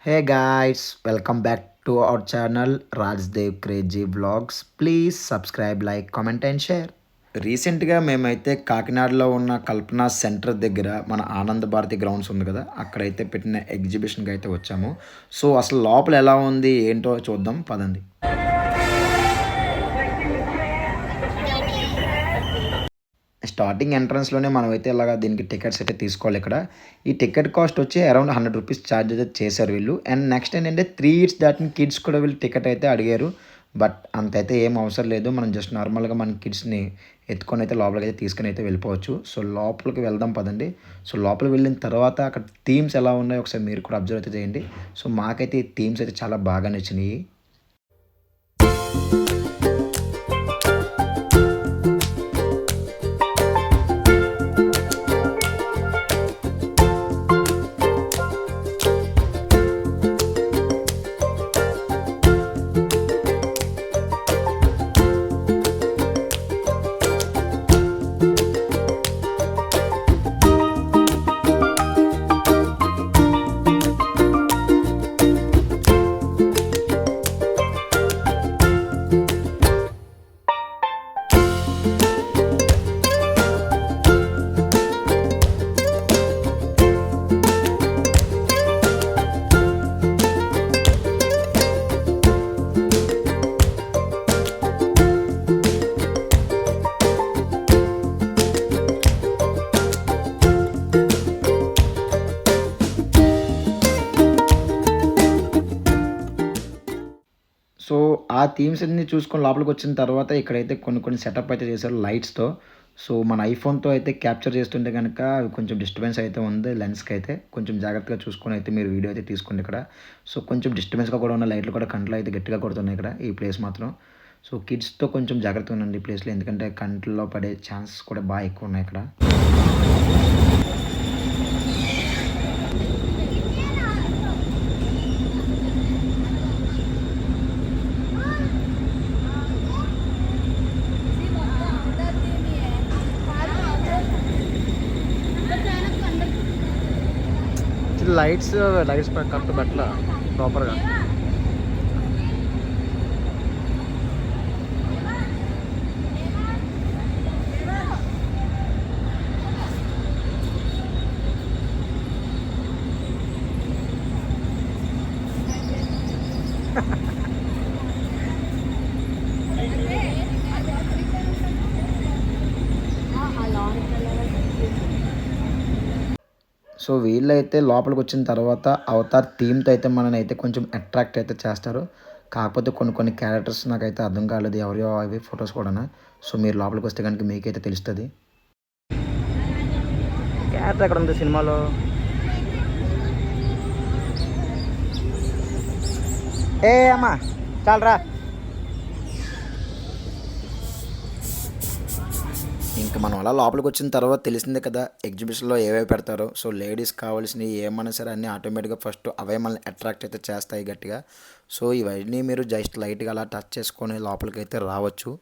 Hey guys, welcome back to our channel Rajdev Crazy Vlogs. Please subscribe, like, comment and share. రీసెంట్గా మేమైతే కాకినాడలో ఉన్న కల్పన centre దగ్గర మన ఆనంద భారతి గ్రౌండ్స్ ఉంది కదా, అక్కడైతే పెట్టిన ఎగ్జిబిషన్కి అయితే వచ్చాము. సో అసలు లోపల ఎలా ఉంది ఏంటో చూద్దాం పదండి. స్టార్టింగ్ ఎంట్రన్స్లోనే మనమైతే ఇలాగ దీనికి టికెట్స్ అయితే తీసుకోవాలి. ఇక్కడ ఈ టికెట్ కాస్ట్ వచ్చి అరౌండ్ 100 రూపీస్ ఛార్జ్ అయితే చేశారు వీళ్ళు. అండ్ నెక్స్ట్ ఏంటంటే 3 ఇయర్స్ దాటిన కిడ్స్ కూడా వీళ్ళు టికెట్ అయితే అడిగారు. బట్ అంతైతే ఏం అవసరం లేదు, మనం జస్ట్ నార్మల్గా మన కిడ్స్ని ఎత్తుకొని అయితే లోపలికి అయితే తీసుకొని అయితే వెళ్ళిపోవచ్చు. సో లోపలికి వెళ్దాం పదండి. సో లోపలికి వెళ్ళిన తర్వాత అక్కడ థీమ్స్ ఎలా ఉన్నాయో ఒకసారి మీరు కూడా అబ్జర్వ్ అయితే చేయండి. సో మాకైతే ఈ థీమ్స్ అయితే చాలా బాగా నచ్చినాయి. సో ఆ థీమ్స్ అన్నీ చూసుకొని లోపలికి వచ్చిన తర్వాత ఇక్కడైతే కొన్ని సెటప్ అయితే చేశారు లైట్స్తో. సో మన ఐఫోన్తో అయితే క్యాప్చర్ చేస్తుంటే కనుక అవి కొంచెం డిస్టర్బెన్స్ అయితే ఉంది లెన్స్కి అయితే. కొంచెం జాగ్రత్తగా చూసుకొని అయితే మీరు వీడియో అయితే తీసుకోండి ఇక్కడ. సో కొంచెం డిస్టర్బెన్స్గా కూడా ఉన్న లైట్లు కూడా కంట్లో అయితే గట్టిగా కొడుతున్నాయి ఇక్కడ ఈ ప్లేస్ మాత్రం. సో కిడ్స్తో కొంచెం జాగ్రత్తగా ఉండండి ఈ ప్లేస్లో, ఎందుకంటే కంట్లో పడే ఛాన్సెస్ కూడా బాగా ఎక్కువ ఉన్నాయి ఇక్కడ. లైట్స్ కరెక్ట్ పెట్టలా ప్రాపర్గా. సో వీళ్ళైతే లోపలికి వచ్చిన తర్వాత అవతార్ థీమ్తో అయితే మనని అయితే కొంచెం అట్రాక్ట్ అయితే చేస్తారు. కాకపోతే కొన్ని క్యారెక్టర్స్ నాకైతే అర్థం కాలేదు ఎవరియో అవి ఫొటోస్ కూడా. సో మీరు లోపలికి వస్తే కనుక మీకైతే తెలుస్తుంది. క్యారెక్టర్ ఎక్కడ ఉంది సినిమాలో? ఏ అమ్మా చాలరా. ఇంకా మనం అలా లోపలికి వచ్చిన తర్వాత తెలిసిందే కదా ఎగ్జిబిషన్లో ఏవేవి పెడతారో. సో లేడీస్ కావాల్సినవి ఏమన్నా సరే అన్నీ ఆటోమేటిక్గా ఫస్ట్ అవే మనల్ని అట్రాక్ట్ అయితే చేస్తాయి గట్టిగా. సో ఇవన్నీ మీరు జస్ట్ లైట్గా అలా టచ్ చేసుకొని లోపలికి అయితే రావచ్చు.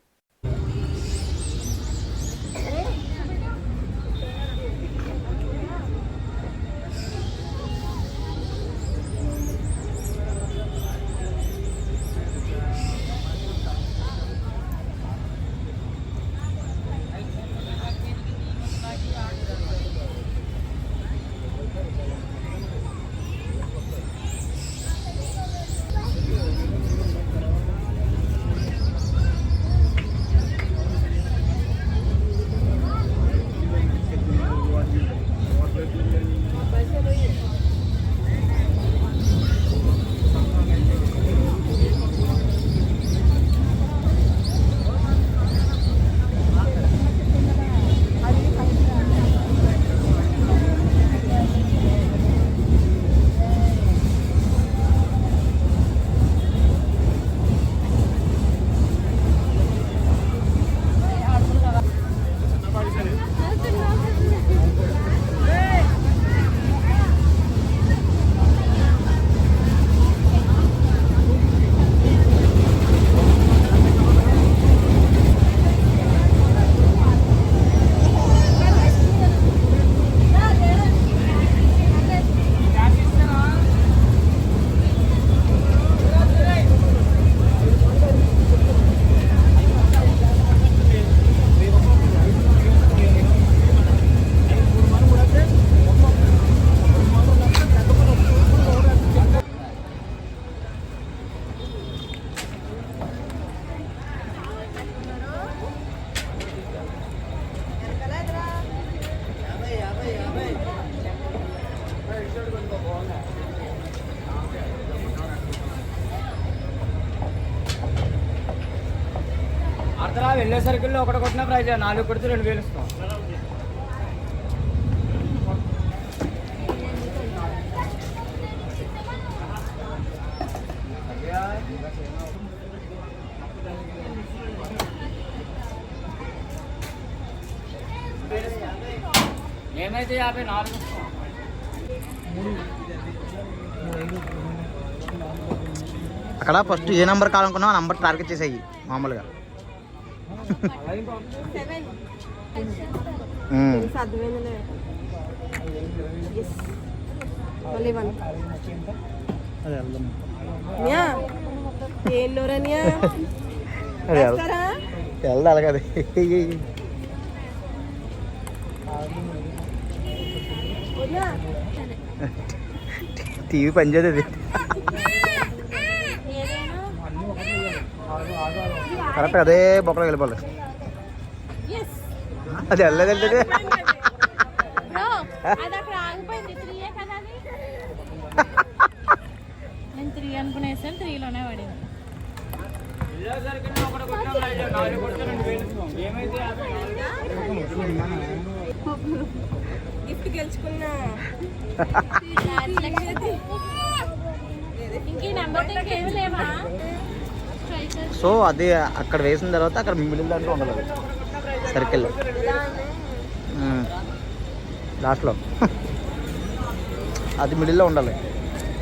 అవతల వెళ్ళే సర్కిల్లో ఒకటి కొట్టిన ప్రైజ్ 4 కొడితే 2000 ఇస్తాం. ఏమైతే 54 ఇస్తాం. అక్కడ ఫస్ట్ ఏ నెంబర్ కావాలనుకున్నావు ఆ నెంబర్ టార్గెట్ చేసేయి మామూలుగా. వెళ్దాలి కదా టీవీ పనిచేది కరెక్ట్ అదే బొక్కలో వెళ్ళిపోవాలి. అది వెళ్ళలేదు అనుకునేసాను 3లోనే పడింది. గిఫ్ట్ గెలుచుకున్నా. సో అది అక్కడ వేసిన తర్వాత అక్కడ మిడిల్ దాంట్లో ఉండాలి సర్కిల్ లాస్ట్లో అది మిడిల్లో ఉండాలి.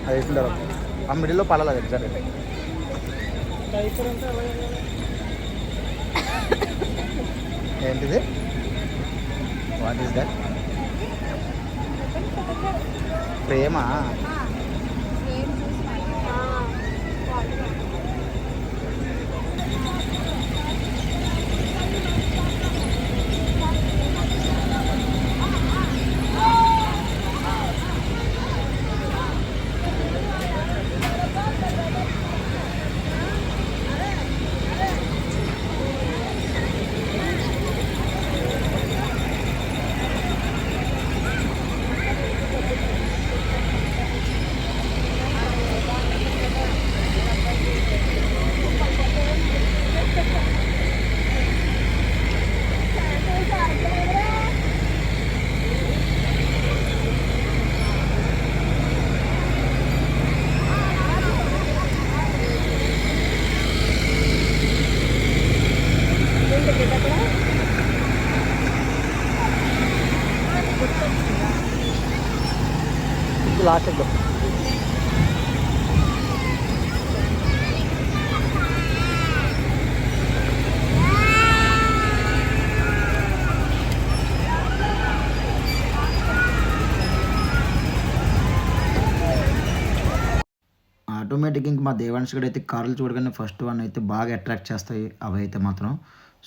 అది వేసిన తర్వాత ఆ మిడిల్లో పడాలి ఎగ్జాక్ట్. ఏంటిది what is that? Prema. Last exam automatic ఇంక మా దేవాంశ్ గడు అయితే కార్లు చూడగానే ఫస్ట్ వన్ అయితే బాగా అట్రాక్ట్ చేస్తాయి అవి అయితే మాత్రం.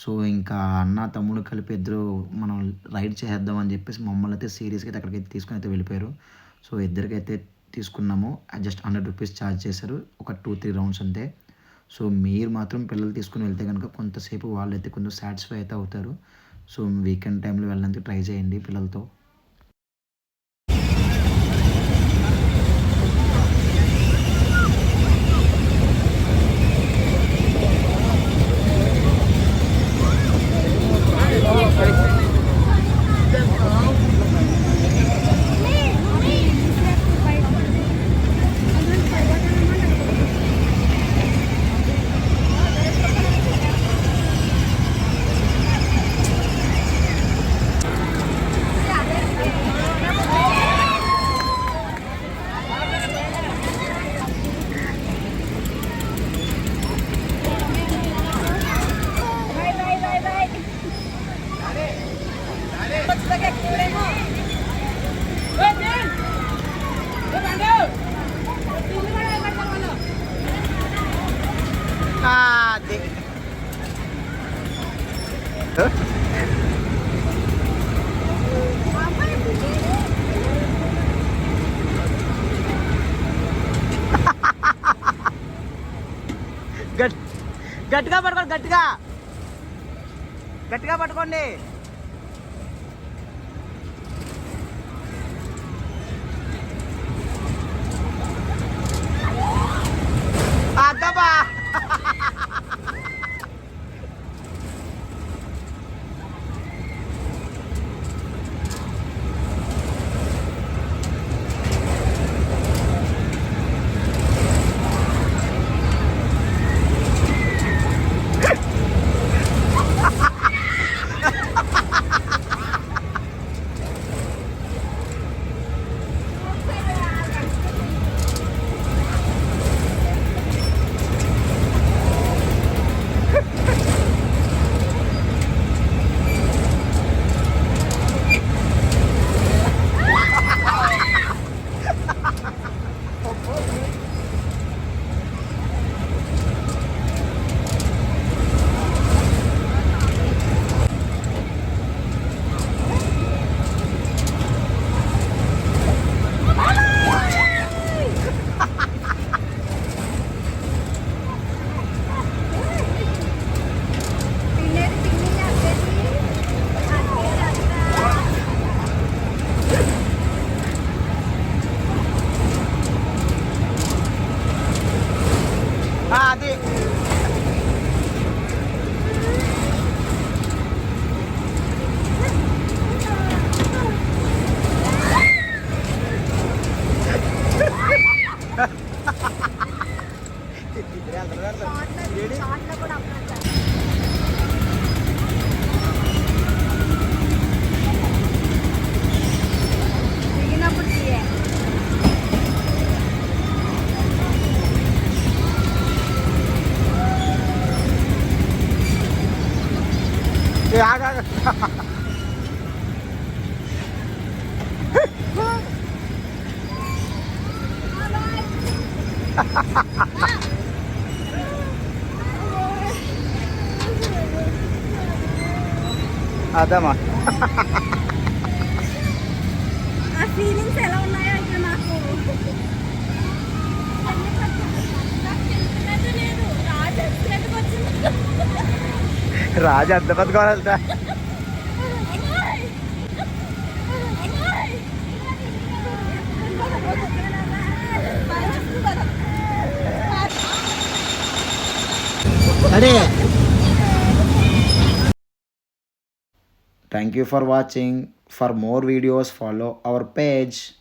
సో ఇంకా అన్న తమ్ముడు కలిపి ఇద్దరు మనం రైడ్ చేద్దాం అని చెప్పేసి మమ్మల్ని అయితే సీరియస్గా అయితే అక్కడికైతే తీసుకుని అయితే వెళ్ళిపోయారు. సో ఇద్దరికైతే తీసుకున్నాము. జస్ట్ 100 రూపీస్ ఛార్జ్ చేశారు. ఒక 2-3 రౌండ్స్ అంతే. సో మీరు మాత్రం పిల్లలు తీసుకుని వెళ్తే కనుక కొంతసేపు వాళ్ళు అయితే కొంచెం సాటిస్ఫై అయితే అవుతారు. సో వీకెండ్ టైంలో వెళ్ళడానికి ట్రై చేయండి పిల్లలతో. గట్టిగా పట్టుకోండి, గట్టిగా గట్టిగా పట్టుకోండి. అద్దబా షార్ట్లో కూడా అప్లోడ్ చేస్తాను. దిగినప్పుడు తీయే. అదమ్మా ఆ ఫీలింగ్స్ ఎలా ఉన్నాయో ఇక్కడ నాకు తెలిసినట్టు లేదు రాజు వచ్చినట్టుకు వచ్చింది. రాజు అంత పెద్ద వెళ్తా Thank you for watching. For more videos, follow our page.